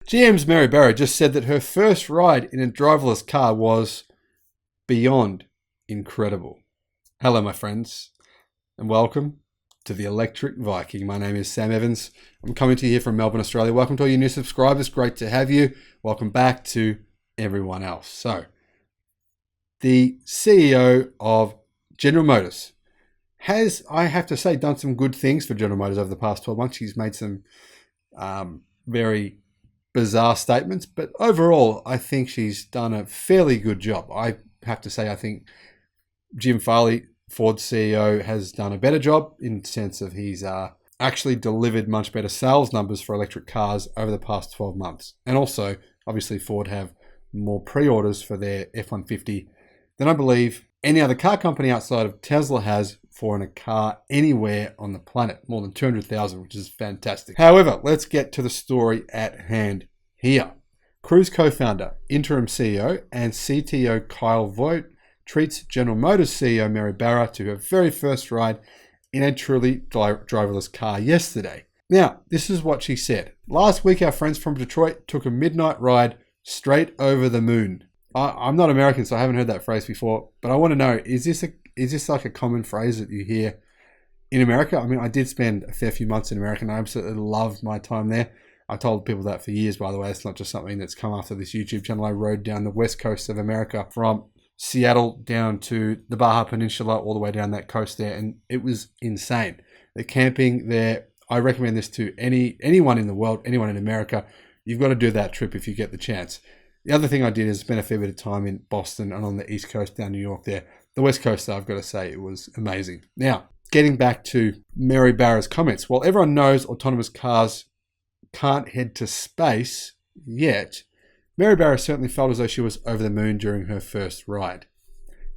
GM's Mary Barra just said that her first ride in a driverless car was beyond incredible. Hello, my friends, and welcome to the Electric Viking. My name is Sam Evans. I'm coming to you here from Melbourne, Australia. Welcome to all you new subscribers. Great to have you. Welcome back to everyone else. So, the CEO of General Motors has, I have to say, done some good things for General Motors over the past 12 months. She's made some very bizarre statements, but overall, I think she's done a fairly good job. I have to say, I think Jim Farley, Ford's CEO, has done a better job in the sense of he's actually delivered much better sales numbers for electric cars over the past 12 months. And also, obviously, Ford have more pre-orders for their F-150 than I believe any other car company outside of Tesla has for a car anywhere on the planet. More than 200,000, which is fantastic. However, let's get to the story at hand here. Cruise co-founder, interim CEO, and CTO Kyle Vogt treats General Motors CEO Mary Barra to her very first ride in a truly driverless car yesterday. Now, this is what she said. Last week, our friends from Detroit took a midnight ride straight over the moon. I'm not American, so I haven't heard that phrase before, but I want to know, is this like a common phrase that you hear in America? I mean, I did spend a fair few months in America, and I absolutely loved my time there. I told people that for years, by the way. It's not just something that's come after this YouTube channel. I rode down the west coast of America from Seattle down to the Baja Peninsula, all the way down that coast there, and it was insane. The camping there, I recommend this to anyone in the world, anyone in America. You've got to do that trip if you get the chance. The other thing I did is spend a fair bit of time in Boston and on the East Coast down New York there. The West Coast, though, I've got to say, it was amazing. Now, getting back to Mary Barra's comments. While everyone knows autonomous cars can't head to space yet, Mary Barra certainly felt as though she was over the moon during her first ride.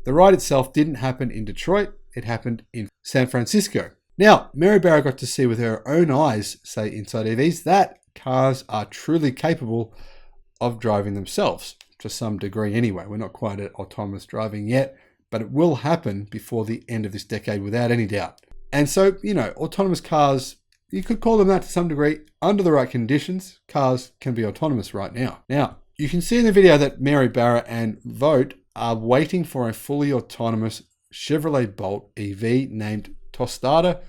The ride itself didn't happen in Detroit. It happened in San Francisco. Now, Mary Barra got to see with her own eyes, say inside EVs, that cars are truly capable of driving themselves, to some degree anyway. We're not quite at autonomous driving yet, but it will happen before the end of this decade without any doubt. And so, autonomous cars, you could call them that to some degree. Under the right conditions, cars can be autonomous right now. Now, you can see in the video that Mary Barra and Vogt are waiting for a fully autonomous Chevrolet Bolt EV named Tostada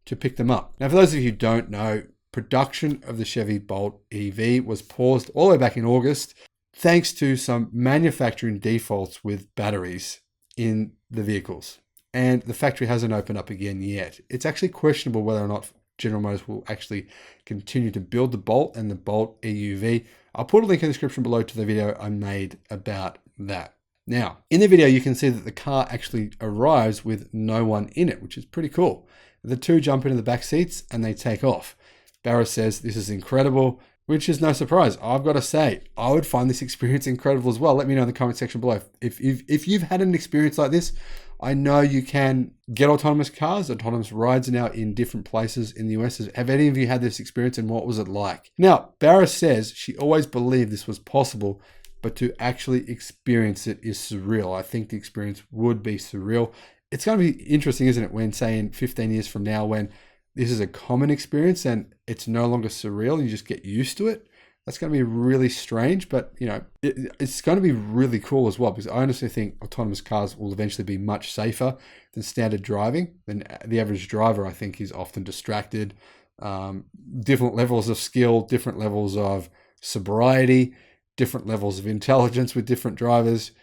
to pick them up. Now, for those of you who don't know, production of the Chevy Bolt EV was paused all the way back in August thanks to some manufacturing defaults with batteries in the vehicles. And the factory hasn't opened up again yet. It's actually questionable whether or not General Motors will actually continue to build the Bolt and the Bolt EUV. I'll put a link in the description below to the video I made about that. Now, in the video, you can see that the car actually arrives with no one in it, which is pretty cool. The two jump into the back seats and they take off. Barra says this is incredible, which is no surprise. I've got to say, I would find this experience incredible as well. Let me know in the comment section below. If you've had an experience like this, I know you can get autonomous cars. Autonomous rides are now in different places in the US. Have any of you had this experience, and what was it like? Now, Barra says she always believed this was possible, but to actually experience it is surreal. I think the experience would be surreal. It's going to be interesting, isn't it, when, say, in 15 years from now, when this is a common experience and it's no longer surreal, you just get used to it. That's going to be really strange, but it's going to be really cool as well, because I honestly think autonomous cars will eventually be much safer than standard driving. Than the average driver, I think, is often distracted. Different levels of skill, different levels of sobriety, different levels of intelligence with different drivers.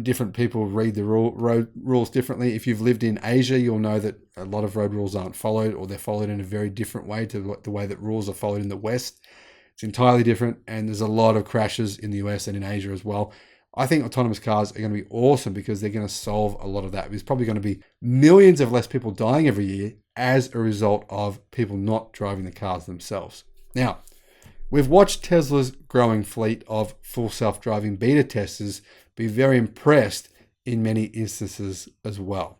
Different people read the road rules differently. If you've lived in Asia, you'll know that a lot of road rules aren't followed, or they're followed in a very different way to the way that rules are followed in the West. It's entirely different, and there's a lot of crashes in the US and in Asia as well. I think autonomous cars are going to be awesome because they're going to solve a lot of that. There's probably going to be millions of less people dying every year as a result of people not driving the cars themselves. Now, we've watched Tesla's growing fleet of full self-driving beta testers be very impressed in many instances as well.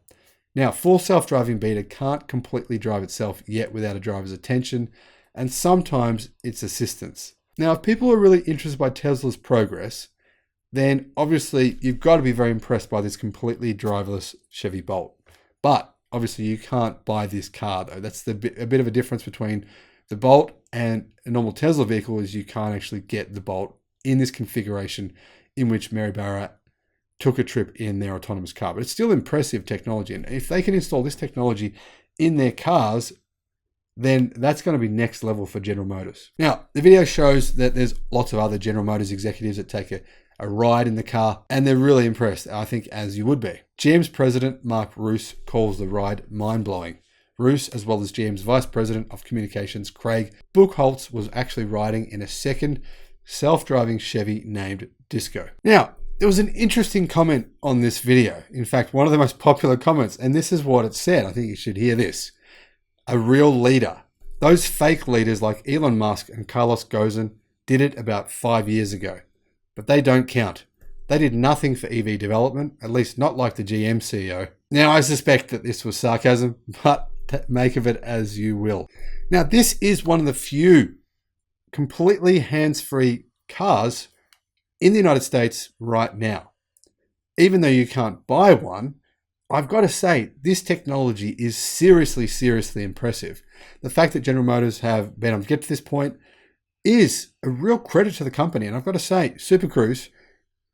Now, full self-driving beta can't completely drive itself yet without a driver's attention, and sometimes it's assistance. Now, if people are really interested by Tesla's progress, then obviously you've got to be very impressed by this completely driverless Chevy Bolt. But obviously you can't buy this car though. That's a bit of a difference between the Bolt and a normal Tesla vehicle is you can't actually get the Bolt in this configuration in which Mary Barra took a trip in their autonomous car. But it's still impressive technology. And if they can install this technology in their cars, then that's going to be next level for General Motors. Now, the video shows that there's lots of other General Motors executives that take a ride in the car, and they're really impressed, I think, as you would be. GM's president, Mark Roos, calls the ride mind-blowing. Roos, as well as GM's vice president of communications, Craig Buchholz, was actually riding in a second self-driving Chevy named Disco. Now, there was an interesting comment on this video. In fact, one of the most popular comments, and this is what it said. I think you should hear this. A real leader. Those fake leaders like Elon Musk and Carlos Ghosn did it about 5 years ago, but they don't count. They did nothing for EV development, at least not like the GM CEO. Now, I suspect that this was sarcasm, but make of it as you will. Now, this is one of the few completely hands-free cars in the United States right now. Even though you can't buy one, I've got to say, this technology is seriously, seriously impressive. The fact that General Motors have been able to get to this point is a real credit to the company. And I've got to say, Super Cruise,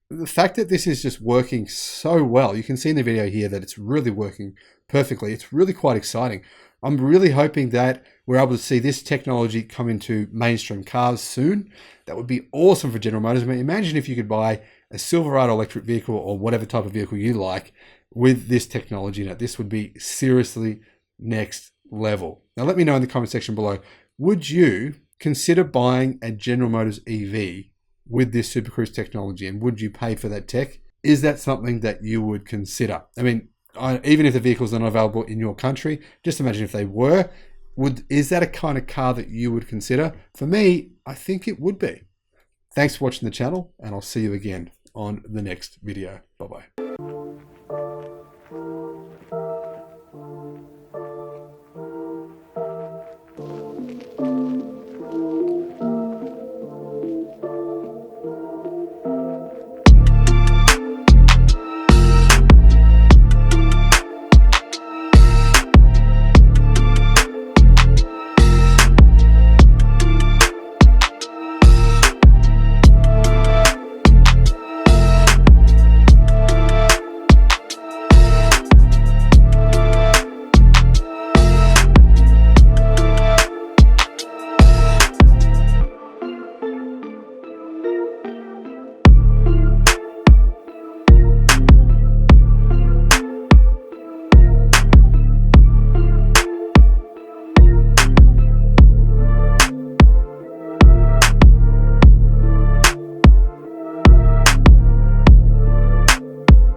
the fact that this is just working so well, you can see in the video here that it's really working perfectly. It's really quite exciting. I'm really hoping that we're able to see this technology come into mainstream cars soon. That would be awesome for General Motors. I mean, imagine if you could buy a Silverado electric vehicle or whatever type of vehicle you like with this technology. Now, this would be seriously next level. Now, let me know in the comment section below, would you consider buying a General Motors EV with this Super Cruise technology, and would you pay for that tech? Is that something that you would consider? I mean, even if the vehicles are not available in your country, just imagine if they were, is that a kind of car that you would consider? For me, I think it would be. Thanks for watching the channel, and I'll see you again on the next video. Bye-bye.